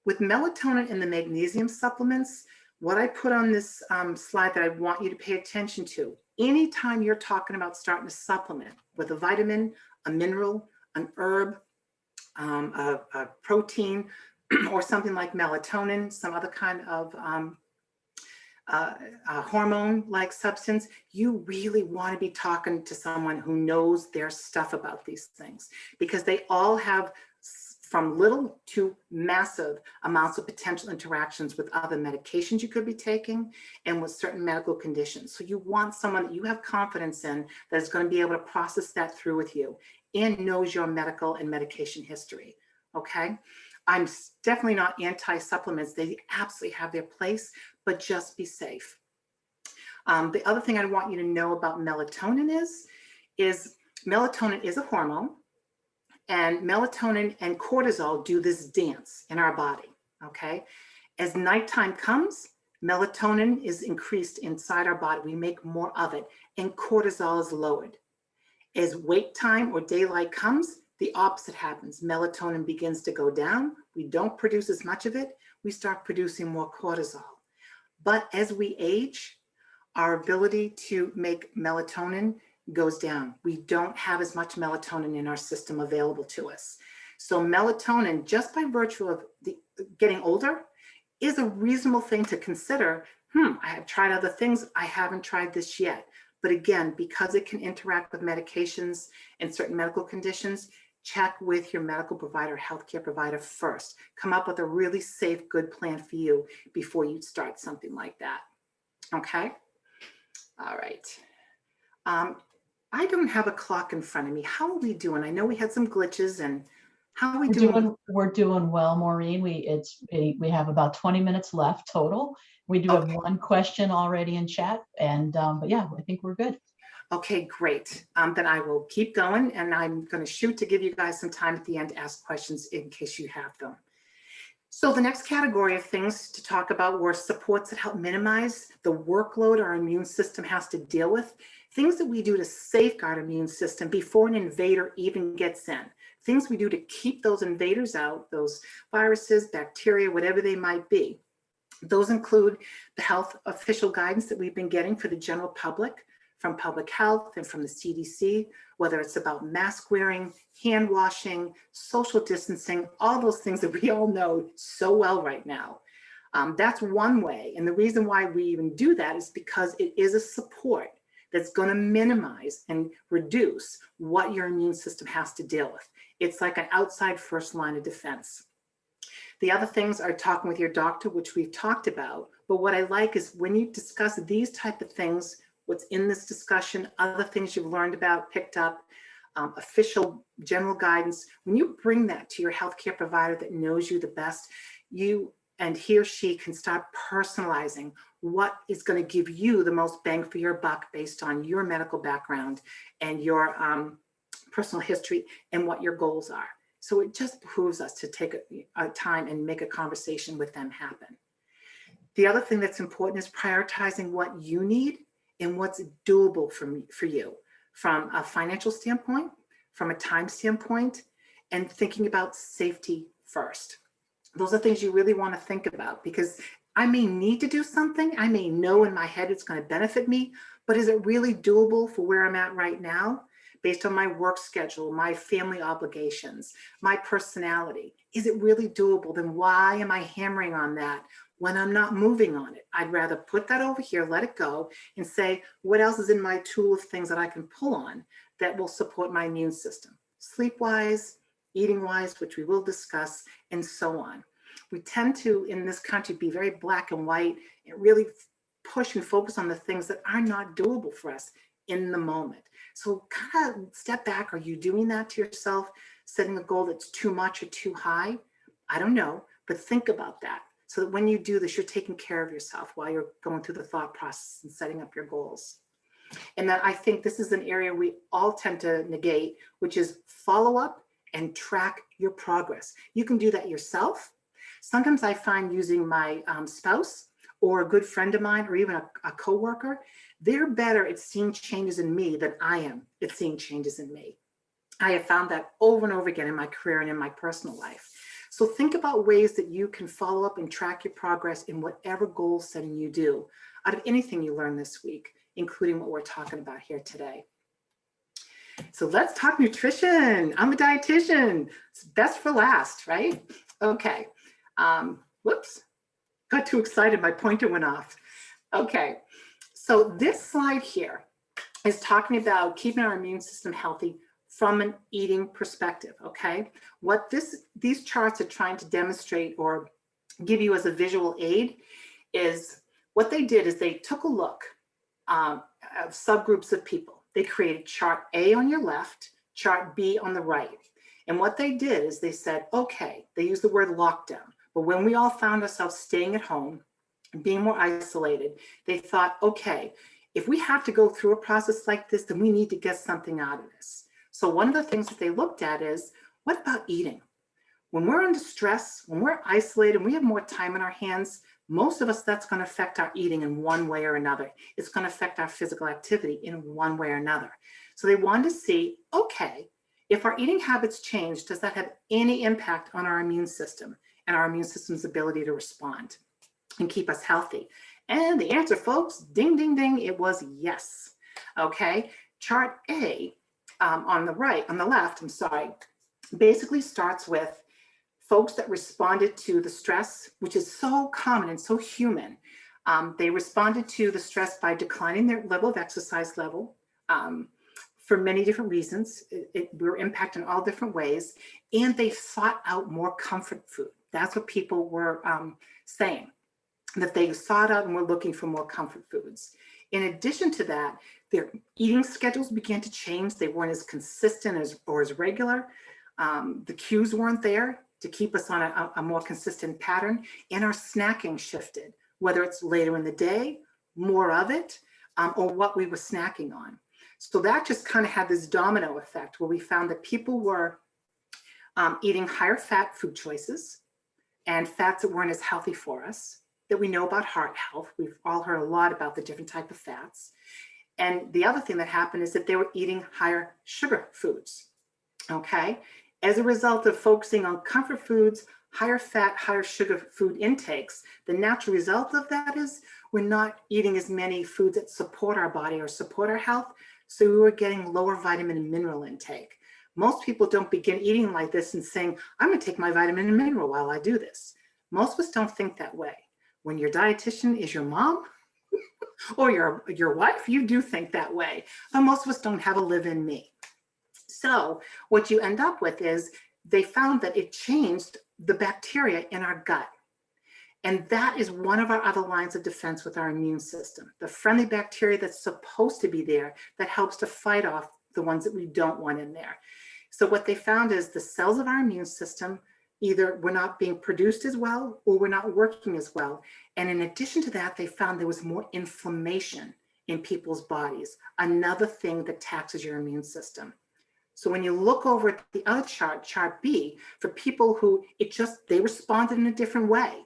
With melatonin and the magnesium supplements, what I put on this slide that I want you to pay attention to, anytime you're talking about starting to supplement with a vitamin, a mineral, an herb, a protein, or something like melatonin, some other kind of hormone-like substance, you really want to be talking to someone who knows their stuff about these things, because they all have from little to massive amounts of potential interactions with other medications you could be taking and with certain medical conditions. So you want someone that you have confidence in that is going to be able to process that through with you and knows your medical and medication history, okay? I'm definitely not anti-supplements. They absolutely have their place, but just be safe. The other thing I want you to know about melatonin is melatonin is a hormone, and melatonin and cortisol do this dance in our body, okay? As nighttime comes, melatonin is increased inside our body. We make more of it, and cortisol is lowered. As wake time or daylight comes, the opposite happens. Melatonin begins to go down. We don't produce as much of it. We start producing more cortisol. But as we age, our ability to make melatonin goes down. We don't have as much melatonin in our system available to us. So melatonin, just by virtue of getting older, is a reasonable thing to consider. I have tried other things. I haven't tried this yet. But again, because it can interact with medications and certain medical conditions, check with your medical provider, healthcare provider first. Come up with a really safe, good plan for you before you start something like that. Okay? All right. I don't have a clock in front of me. How are we doing? I know we had some glitches, and how are we doing? We're doing well, Maureen. We have about 20 minutes left total. We do have Okay. one question already in chat, and but yeah, I think we're good. Okay, great. Then I will keep going, and I'm going to shoot to give you guys some time at the end to ask questions in case you have them. So the next category of things to talk about were supports that help minimize the workload our immune system has to deal with, things that we do to safeguard our immune system before an invader even gets in, things we do to keep those invaders out, those viruses, bacteria, whatever they might be. Those include the health official guidance that we've been getting for the general public from public health and from the CDC, whether it's about mask wearing, hand washing, social distancing, all those things that we all know so well right now. That's one way. And the reason why we even do that is because it is a support that's going to minimize and reduce what your immune system has to deal with. It's like an outside first line of defense. The other things are talking with your doctor, which we've talked about. But what I like is when you discuss these type of things, what's in this discussion, other things you've learned about, picked up, official general guidance, when you bring that to your healthcare provider that knows you the best, you and he or she can start personalizing what is going to give you the most bang for your buck based on your medical background and your personal history and what your goals are. So it just behooves us to take a time and make a conversation with them happen. The other thing that's important is prioritizing what you need and what's doable for you from a financial standpoint, from a time standpoint, and thinking about safety first. Those are things you really want to think about, because I may need to do something. I may know in my head it's going to benefit me, but is it really doable for where I'm at right now? Based on my work schedule, my family obligations, my personality, is it really doable? Then why am I hammering on that when I'm not moving on it? I'd rather put that over here, let it go, and say, what else is in my tool of things that I can pull on that will support my immune system? Sleep-wise, eating-wise, which we will discuss, and so on. We tend to, in this country, be very black and white and really push and focus on the things that are not doable for us in the moment. So kind of step back. Are you doing that to yourself, setting a goal that's too much or too high? I don't know, but think about that so that when you do this, you're taking care of yourself while you're going through the thought process and setting up your goals. And then I think this is an area we all tend to negate, which is follow up and track your progress. You can do that yourself. Sometimes I find using my spouse or a good friend of mine or even a coworker, they're better at seeing changes in me than I am at seeing changes in me. I have found that over and over again in my career and in my personal life. So think about ways that you can follow up and track your progress in whatever goal setting you do out of anything you learn this week, including what we're talking about here today. So let's talk nutrition. I'm a dietitian. It's best for last, right? Okay. Whoops. Got too excited. My pointer went off. Okay. So this slide here is talking about keeping our immune system healthy from an eating perspective, okay? What these charts are trying to demonstrate or give you as a visual aid is what they did is they took a look of subgroups of people. They created chart A on your left, chart B on the right. And what they did is they said, okay, they used the word lockdown, but when we all found ourselves staying at home, being more isolated, they thought, okay, if we have to go through a process like this, then we need to get something out of this. So one of the things that they looked at is, what about eating? When we're under stress, when we're isolated, and we have more time in our hands, most of us, that's going to affect our eating in one way or another. It's going to affect our physical activity in one way or another. So they wanted to see, okay, if our eating habits change, does that have any impact on our immune system and our immune system's ability to respond and keep us healthy? And the answer, folks, ding, ding, ding, it was yes. Okay. chart A on the left, I'm sorry, basically starts with folks that responded to the stress, which is so common and so human. They responded to the stress by declining their level of exercise level for many different reasons. We were impacted in all different ways, and they sought out more comfort food. That's what people were saying, that they sought out and were looking for more comfort foods. In addition to that, their eating schedules began to change. They weren't as consistent or as regular. The cues weren't there to keep us on a more consistent pattern, and our snacking shifted, whether it's later in the day, more of it, or what we were snacking on. So that just kind of had this domino effect where we found that people were eating higher fat food choices and fats that weren't as healthy for us, that we know about heart health. We've all heard a lot about the different type of fats. And the other thing that happened is that they were eating higher sugar foods, okay? As a result of focusing on comfort foods, higher fat, higher sugar food intakes, the natural result of that is we're not eating as many foods that support our body or support our health. So we were getting lower vitamin and mineral intake. Most people don't begin eating like this and saying, I'm gonna take my vitamin and mineral while I do this. Most of us don't think that way. When your dietitian is your mom or your wife, you do think that way. But most of us don't have a live-in me. So what you end up with is they found that it changed the bacteria in our gut. And that is one of our other lines of defense with our immune system, the friendly bacteria that's supposed to be there that helps to fight off the ones that we don't want in there. So what they found is the cells of our immune system either were not being produced as well or were not working as well. And in addition to that, they found there was more inflammation in people's bodies, another thing that taxes your immune system. So when you look over at the other chart, chart B, for people who they responded in a different way.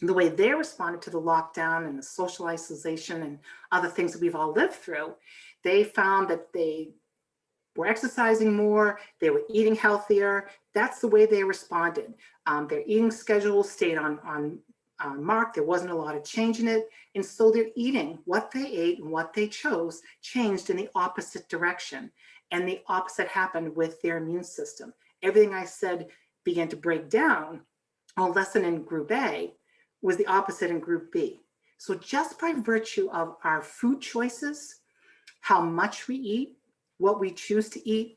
The way they responded to the lockdown and the social isolation and other things that we've all lived through, they found that they were exercising more, they were eating healthier. That's the way they responded. Their eating schedule stayed on mark. There wasn't a lot of change in it. And so their eating, what they ate and what they chose, changed in the opposite direction. And the opposite happened with their immune system. Everything I said began to break down, a lesson in group A was the opposite in group B. So just by virtue of our food choices, how much we eat, what we choose to eat,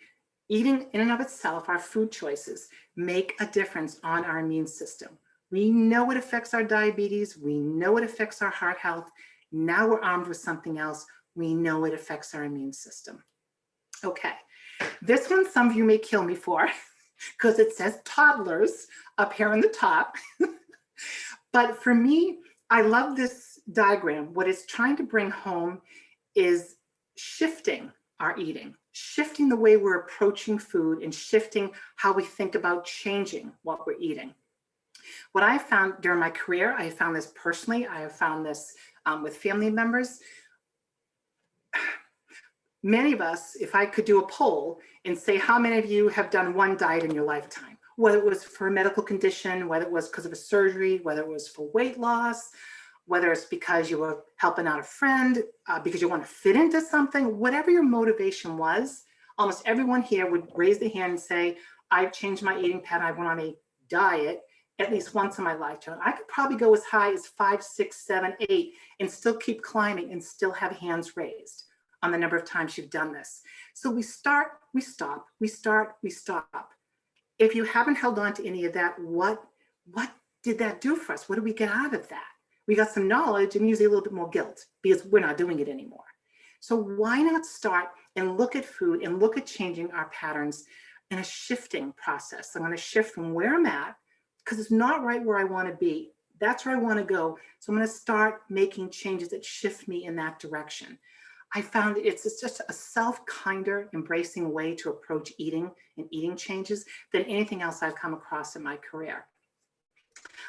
eating in and of itself, our food choices make a difference on our immune system. We know it affects our diabetes. We know it affects our heart health. Now we're armed with something else. We know it affects our immune system. Okay, this one some of you may kill me for because it says toddlers up here on the top. But for me, I love this diagram. What it's trying to bring home is shifting our eating, shifting the way we're approaching food and shifting how we think about changing what we're eating. What I found during my career, I found this personally, I have found this with family members. Many of us, if I could do a poll and say how many of you have done one diet in your lifetime, whether it was for a medical condition, whether it was because of a surgery, whether it was for weight loss, whether it's because you were helping out a friend, because you want to fit into something, whatever your motivation was, almost everyone here would raise their hand and say, I've changed my eating pattern, I went on a diet at least once in my lifetime. I could probably go as high as 5, 6, 7, 8 and still keep climbing and still have hands raised on the number of times you've done this. So we start, we stop, we start, we stop. If you haven't held on to any of that, what did that do for us? What did we get out of that? We got some knowledge and usually a little bit more guilt because we're not doing it anymore. So why not start and look at food and look at changing our patterns in a shifting process? I'm going to shift from where I'm at because it's not right where I want to be. That's where I want to go. So I'm going to start making changes that shift me in that direction. I found it's just a self-kinder, embracing way to approach eating and eating changes than anything else I've come across in my career.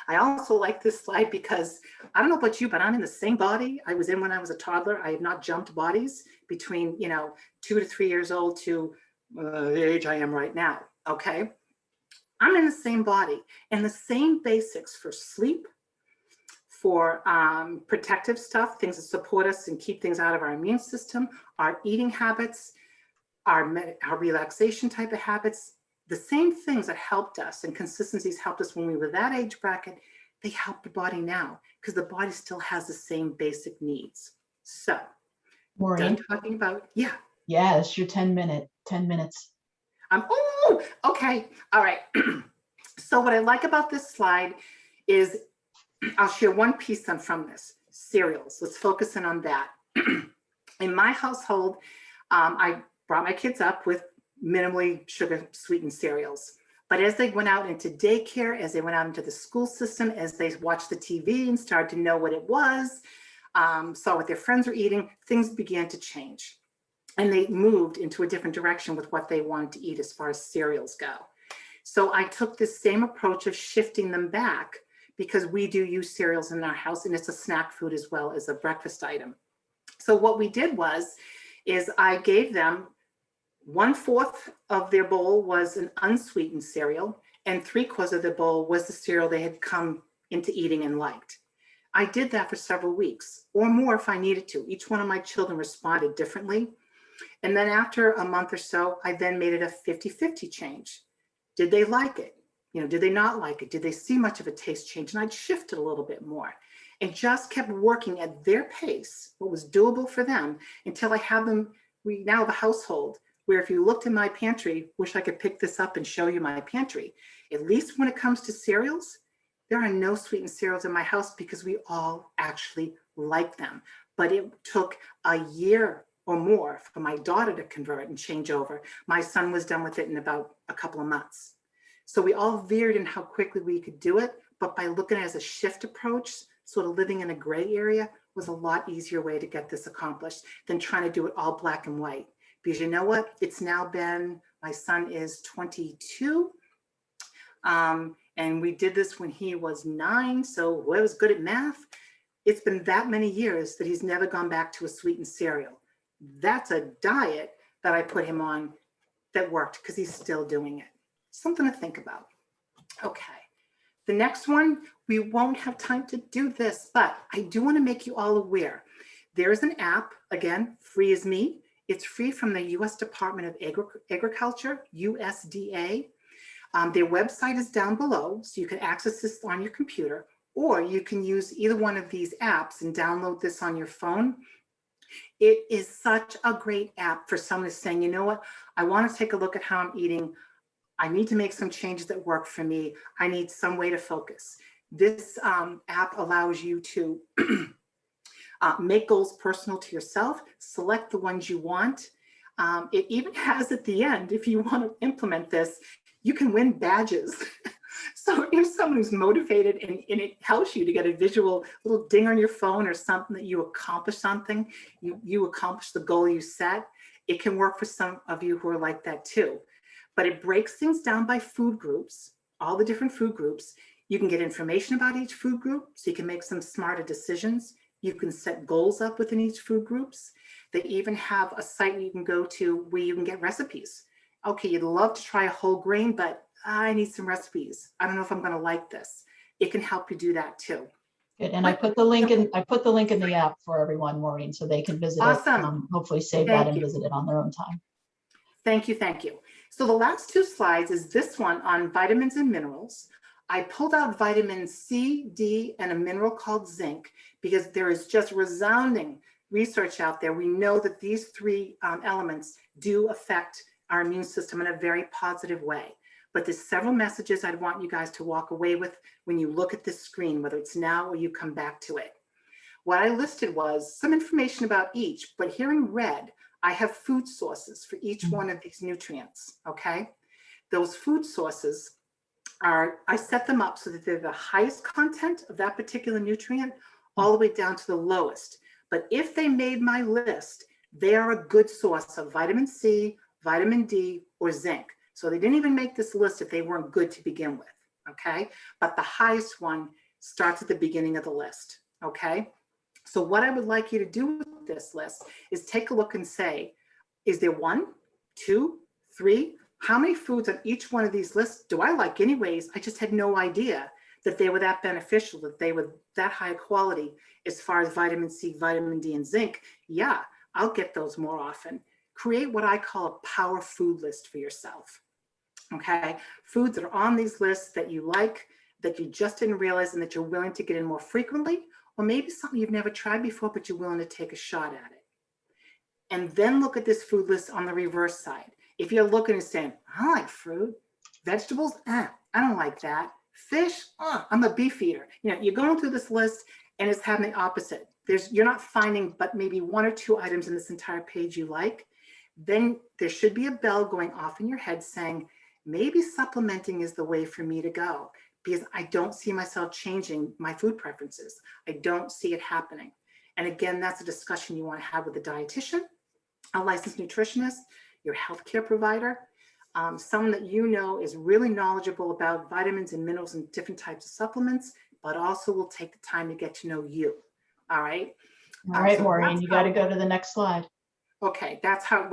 I also like this slide because I don't know about you, but I'm in the same body I was in when I was a toddler. I have not jumped bodies between 2 to 3 years old to the age I am right now, okay? I'm in the same body and the same basics for sleep, for protective stuff, things that support us and keep things out of our immune system, our eating habits, our relaxation type of habits, the same things that helped us and consistencies helped us when we were that age bracket, they help the body now because the body still has the same basic needs. So, Maureen, done talking about, yeah. yeah, it's your 10 minutes. Oh, okay. All right. So what I like about this slide is I'll share one piece from this, cereals. Let's focus in on that. In my household, I brought my kids up with minimally sugar sweetened cereals. But as they went out into daycare, as they went out into the school system, as they watched the TV and started to know what it was, saw what their friends were eating, things began to change. And they moved into a different direction with what they wanted to eat as far as cereals go. So I took this same approach of shifting them back because we do use cereals in our house and it's a snack food as well as a breakfast item. So what we did is I gave them 1/4 of their bowl was an unsweetened cereal and 3/4 of the bowl was the cereal they had come into eating and liked. I did that for several weeks or more if I needed to. Each one of my children responded differently. And then after a month or so, I then made it a 50-50 change. Did they like it? Did they not like it? Did they see much of a taste change? And I'd shifted a little bit more and just kept working at their pace, what was doable for them until I have them. We now have a household where if you looked in my pantry, wish I could pick this up and show you my pantry. At least when it comes to cereals, there are no sweetened cereals in my house because we all actually like them. But it took a year or more for my daughter to convert and change over. My son was done with it in about a couple of months. So we all veered in how quickly we could do it, but by looking at it as a shift approach, sort of living in a gray area was a lot easier way to get this accomplished than trying to do it all black and white. Because you know what? It's now been, my son is 22, and we did this when he was 9, so I was good at math. It's been that many years that he's never gone back to a sweetened cereal. That's a diet that I put him on that worked because he's still doing it. Something to think about. Okay. The next one, we won't have time to do this, but I do want to make you all aware. There's an app, again, free as me. It's free from the U.S. Department of Agriculture, USDA. Their website is down below, so you can access this on your computer, or you can use either one of these apps and download this on your phone. It is such a great app for someone who's saying, you know what, I want to take a look at how I'm eating. I need to make some changes that work for me. I need some way to focus. This app allows you to make goals personal to yourself, select the ones you want. It even has at the end, if you want to implement this, you can win badges. So if someone who's motivated and it helps you to get a visual little ding on your phone or something that you accomplished something, you accomplished the goal you set, it can work for some of you who are like that too. But it breaks things down by food groups, all the different food groups. You can get information about each food group so you can make some smarter decisions. You can set goals up within each food groups. They even have a site you can go to where you can get recipes. Okay, you'd love to try a whole grain, but I need some recipes. I don't know if I'm going to like this. It can help you do that too. Good. And I put the link in the app for everyone, Maureen, so they can visit Awesome. it, hopefully save Thank that and you. visit it on their own time. Thank you, thank you. So the last 2 slides is this one on vitamins and minerals. I pulled out vitamin C, D, and a mineral called zinc because there is just resounding research out there. We know that these 3 elements do affect our immune system in a very positive way. But there's several messages I'd want you guys to walk away with when you look at this screen, whether it's now or you come back to it. What I listed was some information about each, but here in red, I have food sources for each one of these nutrients, okay? Those food sources are, I set them up so that they're the highest content of that particular nutrient all the way down to the lowest. But if they made my list, they are a good source of vitamin C, vitamin D, or zinc. So they didn't even make this list if they weren't good to begin with, okay? But the highest one starts at the beginning of the list, okay? So what I would like you to do with this list is take a look and say, is there 1, 2, 3? How many foods on each one of these lists do I like anyways? I just had no idea that they were that beneficial, that they were that high quality as far as vitamin C, vitamin D, and zinc. Yeah, I'll get those more often. create what I call a power food list for yourself. Okay, foods that are on these lists that you like, that you just didn't realize, and that you're willing to get in more frequently, or maybe something you've never tried before, but you're willing to take a shot at it. And then look at this food list on the reverse side. If you're looking and saying, I like fruit, vegetables, I don't like that. Fish, I'm a beef eater. You know, you're going through this list and it's having the opposite. You're not finding but maybe 1 or 2 items in this entire page you like. Then there should be a bell going off in your head saying, maybe supplementing is the way for me to go, because I don't see myself changing my food preferences. I don't see it happening. And again, that's a discussion you want to have with a dietitian, a licensed nutritionist, your healthcare provider, someone that you know is really knowledgeable about vitamins and minerals and different types of supplements, but also will take the time to get to know you. All right. All right, So Maureen, you got to go to the next slide. Okay, that's how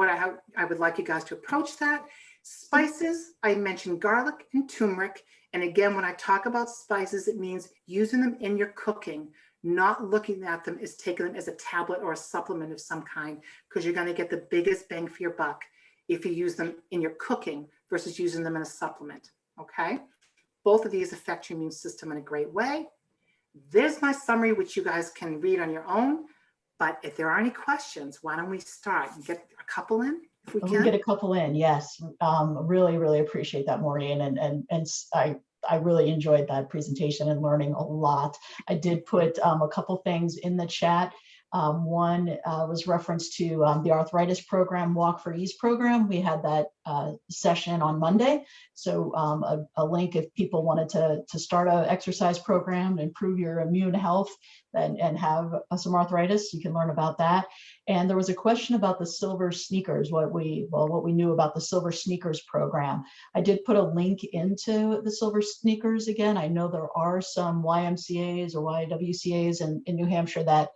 I would like you guys to approach that. Spices, I mentioned garlic and turmeric. And again, when I talk about spices, it means using them in your cooking, not looking at them as taking them as a tablet or a supplement of some kind, because you're going to get the biggest bang for your buck if you use them in your cooking versus using them in a supplement. Okay, both of these affect your immune system in a great way. There's my summary, which you guys can read on your own. But if there are any questions, why don't we start and get a couple in if we We can? get a couple in, yes. Really, really appreciate that, Maureen. And I really enjoyed that presentation and learning a lot. I did put a couple things in the chat. One was reference to the arthritis program, Walk for Ease program. We had that session on Monday. So a link if people wanted to start an exercise program to improve your immune health and have some arthritis, you can learn about that. And there was a question about the Silver Sneakers, what we knew about the Silver Sneakers program. I did put a link into the Silver Sneakers again. I know there are some YMCAs or YWCAs in New Hampshire that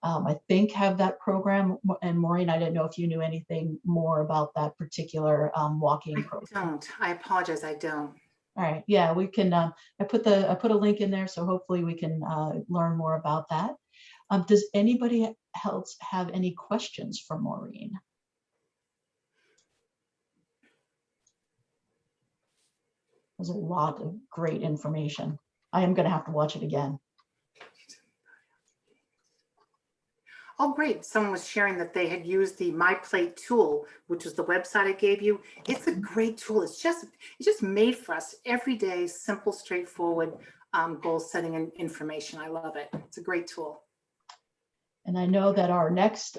I think have that program. And Maureen, I didn't know if you knew anything more about that particular walking program. I don't. I apologize. I don't. All right. Yeah, we can. I put a link in there, so hopefully we can learn more about that. Does anybody else have any questions for Maureen? There's a lot of great information. I am going to have to watch it again. Oh, great. Someone was sharing that they had used the My Plate tool, which is the website I gave you. It's a great tool. It's just made for us every day, simple, straightforward goal setting and information. I love it. It's a great tool. And I know that our next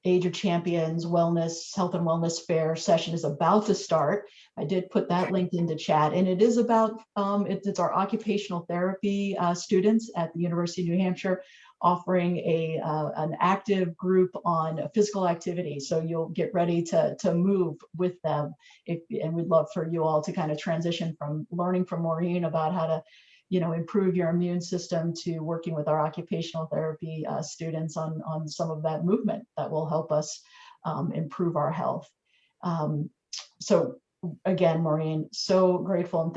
Age of Champions Wellness, Health and Wellness Fair session is about to start. I did put that link into chat, and it is about, it's our occupational therapy students at the University of New Hampshire offering an active group on physical activity. So you'll get ready to move with them. And we'd love for you all to kind of transition from learning from Maureen about how to improve your immune system to working with our occupational therapy students on some of that movement that will help us improve our health. So again, Maureen, so grateful and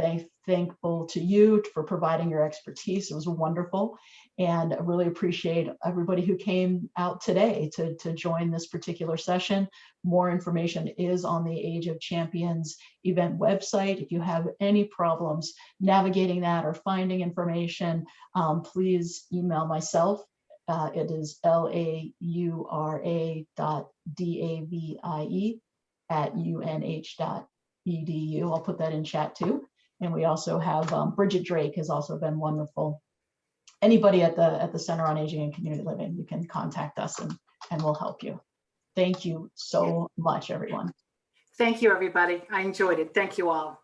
thankful to you for providing your expertise. It was wonderful. And I really appreciate everybody who came out today to join this particular session. More information is on the Age of Champions event website. If you have any problems navigating that or finding information, please email myself. It is laura.davie@unh.edu. I'll put that in chat too. And we also have Bridget Drake has also been wonderful. Anybody at the Center on Aging and Community Living, you can contact us and we'll help you. Thank you so much, everyone. Thank you, everybody. I enjoyed it. Thank you all.